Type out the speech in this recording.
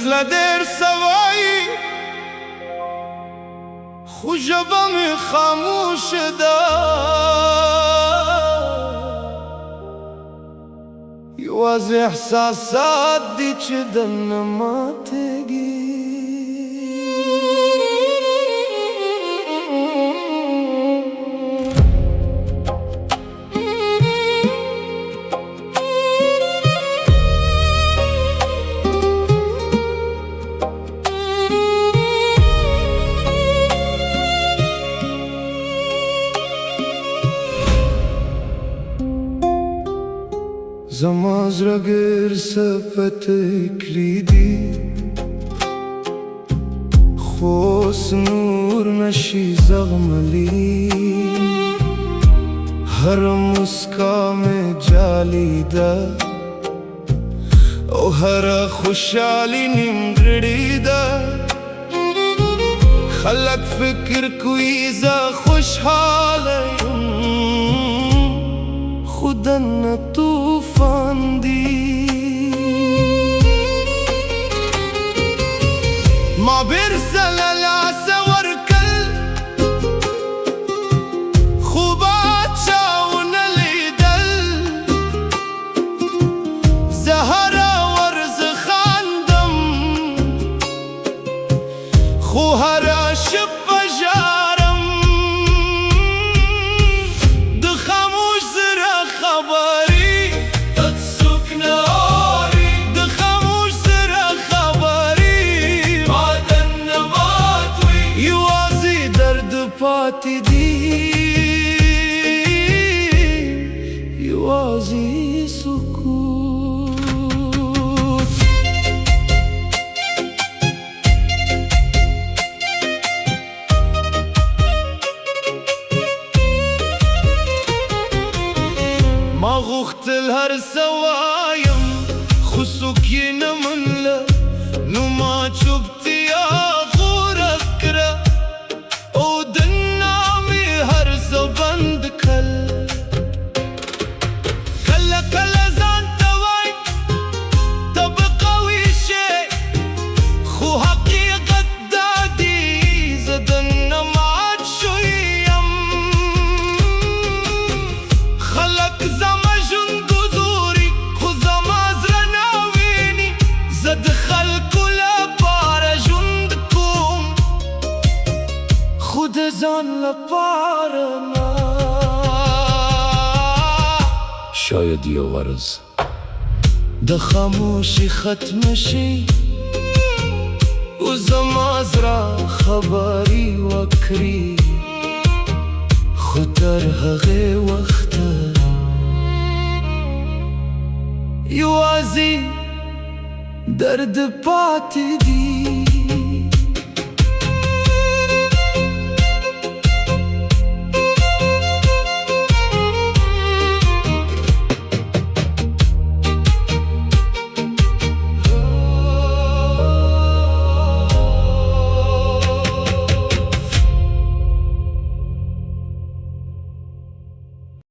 زله دیر سوایی خو ژبه مې خاموش ده یوازې احساسات دي چې دننه ماتېږي زما زړه ګرځه کلیدي خو اوس نور نشي زغملی هر مسکا مې جالي ده او هره خوشحالي نیمګړې ده خلک فکر کوي زه خوشحاله یم خو دننه طوفان دی ما بیرته له لاسه ورکړل خو باد چا ونه لیدل زه هره ورځ خاندم خو هره شپه ژاړم د خاموش زړه خبرې هېڅ څوک نه اوري د خاموش زړه خبرې ما دننه مات وي یوازې درد پاتې دي یوازې سکوت ما غوښتل هر څه وایم خو څوک یې نه منله نو ما چوپتیا غوره کړه او دننه مې هر څه بند کړل کله کله ځان ته وایم ته به قوي شې خو حقیقت دا دی زه دننه مات شوی یم خلک زما ژوند ګذوري خو زما زړه نه ویني زه د خلکو لپاره ژوند کوم خو د ځان لپاره نه شاید یو ورځ د خاموشي ختمه شي او زما زړه خبرې وکړي خو تر هغې وخته یوازې درد پاتې دی